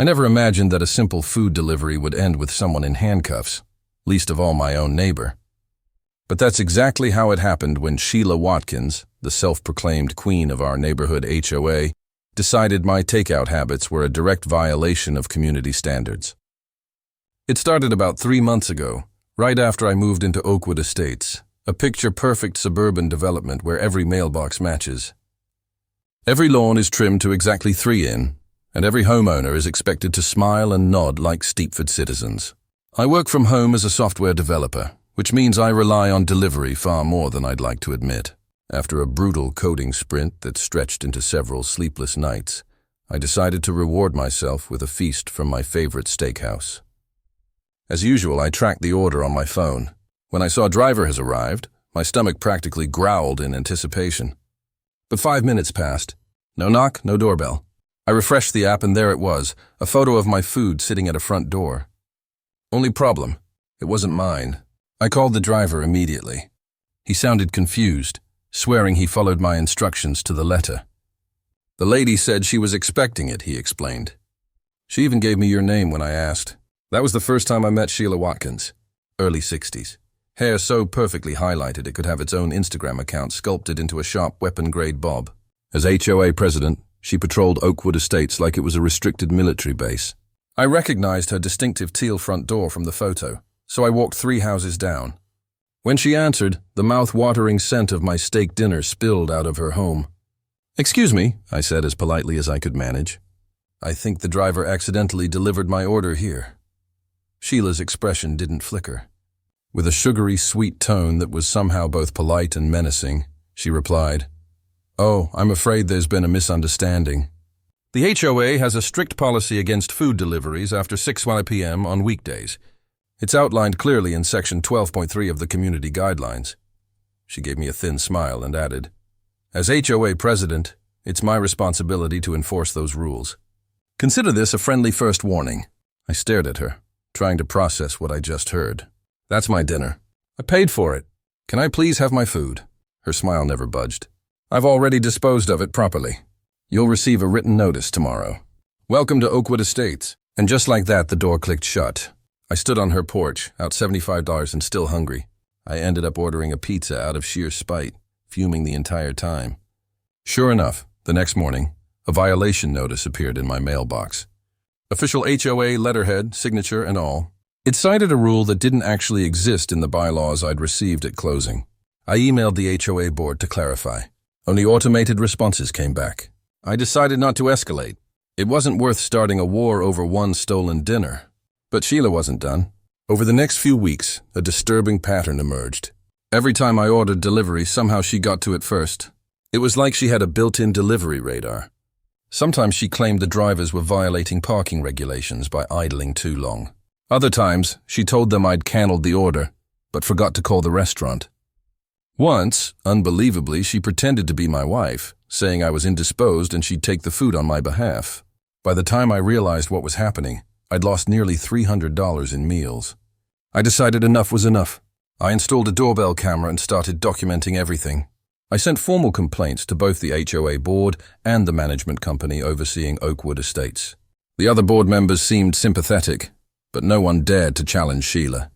I never imagined that a simple food delivery would end with someone in handcuffs, least of all my own neighbor. But that's exactly how it happened when Sheila Watkins, the self-proclaimed queen of our neighborhood HOA, decided my takeout habits were a direct violation of community standards. It started about 3 months ago, right after I moved into Oakwood Estates, a picture-perfect suburban development where every mailbox matches. Every lawn is trimmed to exactly 3 in, and every homeowner is expected to smile and nod like Steepford citizens. I work from home as a software developer, which means I rely on delivery far more than I'd like to admit. After a brutal coding sprint that stretched into several sleepless nights, I decided to reward myself with a feast from my favorite steakhouse. As usual, I tracked the order on my phone. When I saw driver has arrived, my stomach practically growled in anticipation. But 5 minutes passed. No knock, no doorbell. I refreshed the app and there it was, a photo of my food sitting at a front door. Only problem, it wasn't mine. I called the driver immediately. He sounded confused, swearing he followed my instructions to the letter. The lady said she was expecting it, he explained. She even gave me your name when I asked. That was the first time I met Sheila Watkins, early 60s. Hair so perfectly highlighted it could have its own Instagram account sculpted into a sharp weapon-grade bob. As HOA president, she patrolled Oakwood Estates like it was a restricted military base. I recognized her distinctive teal front door from the photo, so I walked 3 houses down. When she answered, the mouth-watering scent of my steak dinner spilled out of her home. "Excuse me," I said as politely as I could manage. "I think the driver accidentally delivered my order here." Sheila's expression didn't flicker. With a sugary, sweet tone that was somehow both polite and menacing, she replied, "Oh, I'm afraid there's been a misunderstanding. The HOA has a strict policy against food deliveries after 6 p.m. on weekdays. It's outlined clearly in Section 12.3 of the Community Guidelines." She gave me a thin smile and added, "As HOA president, it's my responsibility to enforce those rules. Consider this a friendly first warning." I stared at her, trying to process what I just heard. "That's my dinner. I paid for it. Can I please have my food?" Her smile never budged. "I've already disposed of it properly. You'll receive a written notice tomorrow. Welcome to Oakwood Estates." And just like that, the door clicked shut. I stood on her porch, out $75 and still hungry. I ended up ordering a pizza out of sheer spite, fuming the entire time. Sure enough, the next morning, a violation notice appeared in my mailbox. Official HOA letterhead, signature, and all. It cited a rule that didn't actually exist in the bylaws I'd received at closing. I emailed the HOA board to clarify. Only automated responses came back. I decided not to escalate. It wasn't worth starting a war over one stolen dinner. But Sheila wasn't done. Over the next few weeks, a disturbing pattern emerged. Every time I ordered delivery, somehow she got to it first. It was like she had a built-in delivery radar. Sometimes she claimed the drivers were violating parking regulations by idling too long. Other times, she told them I'd canceled the order, but forgot to call the restaurant. Once, unbelievably, she pretended to be my wife, saying I was indisposed and she'd take the food on my behalf. By the time I realized what was happening, I'd lost nearly $300 in meals. I decided enough was enough. I installed a doorbell camera and started documenting everything. I sent formal complaints to both the HOA board and the management company overseeing Oakwood Estates. The other board members seemed sympathetic, but no one dared to challenge Sheila.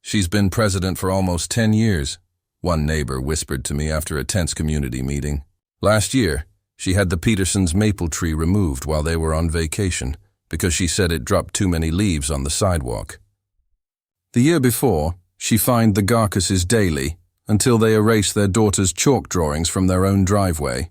"She's been president for almost 10 years, one neighbor whispered to me after a tense community meeting. Last year, she had the Petersons' maple tree removed while they were on vacation because she said it dropped too many leaves on the sidewalk. The year before, she fined the Garcases daily until they erased their daughter's chalk drawings from their own driveway.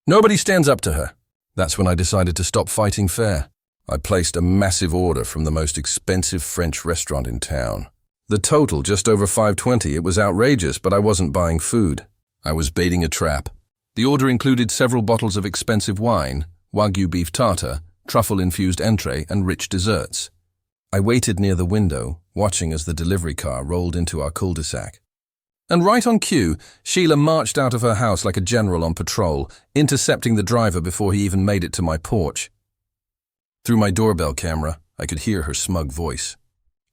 Nobody stands up to her. That's when I decided to stop fighting fair. I placed a massive order from the most expensive French restaurant in town. The total, just over $520. It was outrageous, but I wasn't buying food. I was baiting a trap. The order included several bottles of expensive wine, Wagyu beef tartar, truffle-infused entree, and rich desserts. I waited near the window, watching as the delivery car rolled into our cul-de-sac. And right on cue, Sheila marched out of her house like a general on patrol, intercepting the driver before he even made it to my porch. Through my doorbell camera, I could hear her smug voice.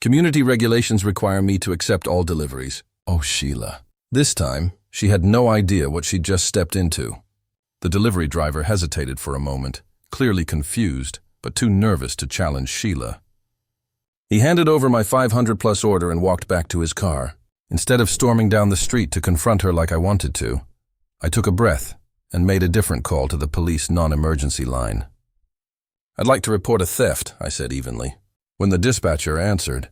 "Community regulations require me to accept all deliveries." Oh, Sheila. This time, she had no idea what she'd just stepped into. The delivery driver hesitated for a moment, clearly confused, but too nervous to challenge Sheila. He handed over my $500+ order and walked back to his car. Instead of storming down the street to confront her like I wanted to, I took a breath and made a different call to the police non-emergency line. "I'd like to report a theft," I said evenly. When the dispatcher answered,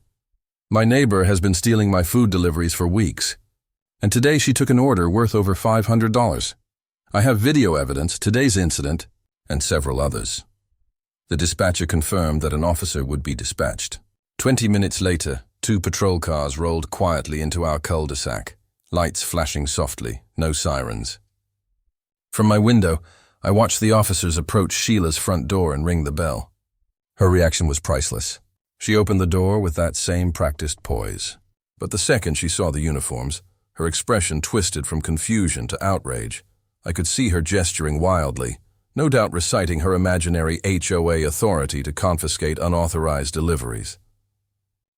"My neighbor has been stealing my food deliveries for weeks, and today she took an order worth over $500. I have video evidence, today's incident, and several others." The dispatcher confirmed that an officer would be dispatched. 20 minutes later, 2 patrol cars rolled quietly into our cul-de-sac, lights flashing softly, no sirens. From my window, I watched the officers approach Sheila's front door and ring the bell. Her reaction was priceless. She opened the door with that same practiced poise. But the second she saw the uniforms, her expression twisted from confusion to outrage. I could see her gesturing wildly, no doubt reciting her imaginary HOA authority to confiscate unauthorized deliveries.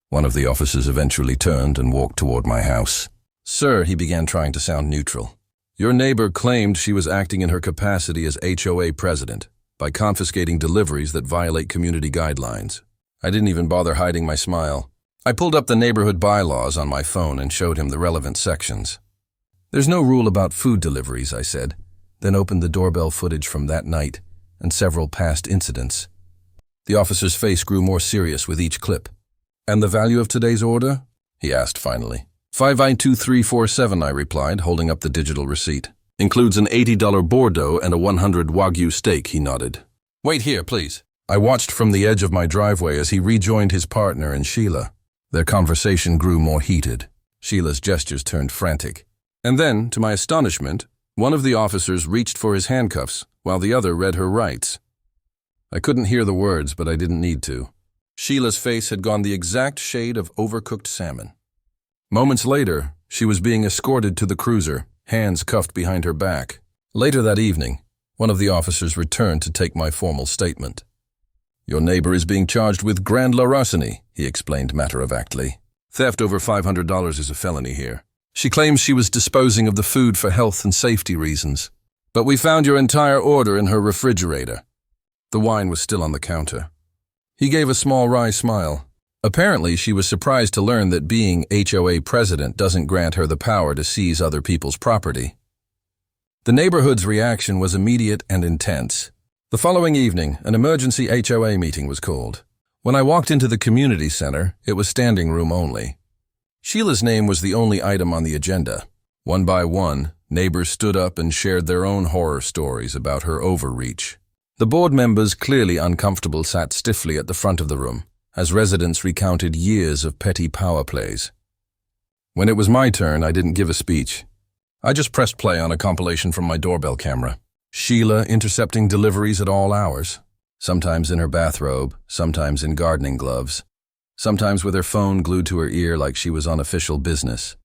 One of the officers eventually turned and walked toward my house. "Sir," he began, trying to sound neutral, "your neighbor claimed she was acting in her capacity as HOA president by confiscating deliveries that violate community guidelines." I didn't even bother hiding my smile. I pulled up the neighborhood bylaws on my phone and showed him the relevant sections. "There's no rule about food deliveries," I said, then opened the doorbell footage from that night and several past incidents. The officer's face grew more serious with each clip. "And the value of today's order?" he asked finally. $5,92347, I replied, holding up the digital receipt. "Includes an $80 Bordeaux and a 100 Wagyu steak," he nodded. "Wait here, please." I watched from the edge of my driveway as he rejoined his partner and Sheila. Their conversation grew more heated. Sheila's gestures turned frantic. And then, to my astonishment, one of the officers reached for his handcuffs, while the other read her rights. I couldn't hear the words, but I didn't need to. Sheila's face had gone the exact shade of overcooked salmon. Moments later, she was being escorted to the cruiser, hands cuffed behind her back. Later that evening, one of the officers returned to take my formal statement. "Your neighbor is being charged with grand larceny," he explained matter-of-factly. "Theft over $500 is a felony here. She claims she was disposing of the food for health and safety reasons. But we found your entire order in her refrigerator." The wine was still on the counter. He gave a small wry smile. Apparently, she was surprised to learn that being HOA president doesn't grant her the power to seize other people's property. The neighborhood's reaction was immediate and intense. The following evening, an emergency HOA meeting was called. When I walked into the community center, it was standing room only. Sheila's name was the only item on the agenda. One by one, neighbors stood up and shared their own horror stories about her overreach. The board members, clearly uncomfortable, sat stiffly at the front of the room, as residents recounted years of petty power plays. When it was my turn, I didn't give a speech. I just pressed play on a compilation from my doorbell camera. Sheila intercepting deliveries at all hours, sometimes in her bathrobe, sometimes in gardening gloves, sometimes with her phone glued to her ear like she was on official business.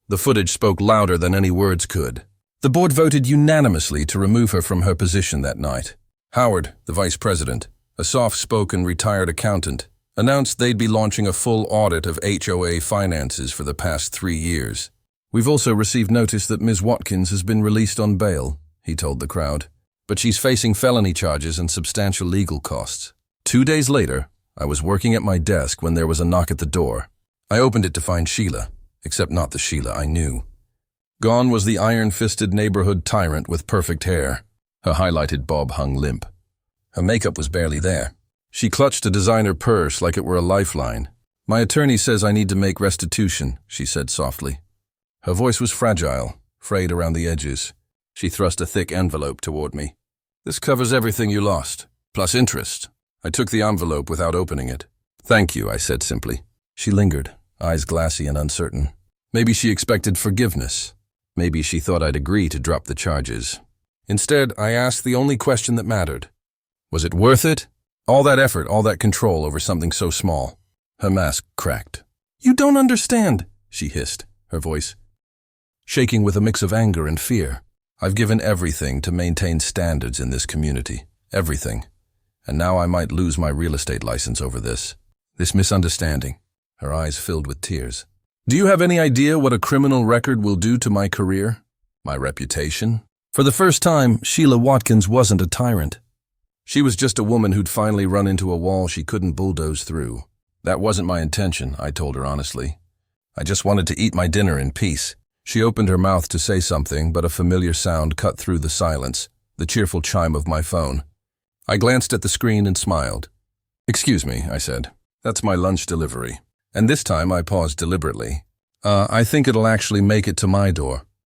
The footage spoke louder than any words could. The board voted unanimously to remove her from her position that night. Howard, the vice president, a soft-spoken retired accountant, announced they'd be launching a full audit of HOA finances for the past 3 years. "We've also received notice that Ms. Watkins has been released on bail," he told the crowd, "but she's facing felony charges and substantial legal costs." 2 days later, I was working at my desk when there was a knock at the door. I opened it to find Sheila, except not the Sheila I knew. Gone was the iron-fisted neighborhood tyrant with perfect hair. Her highlighted bob hung limp. Her makeup was barely there. She clutched a designer purse like it were a lifeline. "My attorney says I need to make restitution," she said softly. Her voice was fragile, frayed around the edges. She thrust a thick envelope toward me. "This covers everything you lost, plus interest." I took the envelope without opening it. "Thank you," I said simply. She lingered, eyes glassy and uncertain. Maybe she expected forgiveness. Maybe she thought I'd agree to drop the charges. Instead, I asked the only question that mattered. Was it worth it? All that effort, all that control over something so small. Her mask cracked. "You don't understand," she hissed, her voice shaking with a mix of anger and fear. "I've given everything to maintain standards in this community. Everything. And now I might lose my real estate license over this. This misunderstanding." Her eyes filled with tears. "Do you have any idea what a criminal record will do to my career? My reputation?" For the first time, Sheila Watkins wasn't a tyrant. She was just a woman who'd finally run into a wall she couldn't bulldoze through. That wasn't my intention, I told her honestly. I just wanted to eat my dinner in peace. She opened her mouth to say something, but a familiar sound cut through the silence, the cheerful chime of my phone. I glanced at the screen and smiled. "Excuse me," I said. "That's my lunch delivery." And this time I paused deliberately. I think it'll actually make it to my door."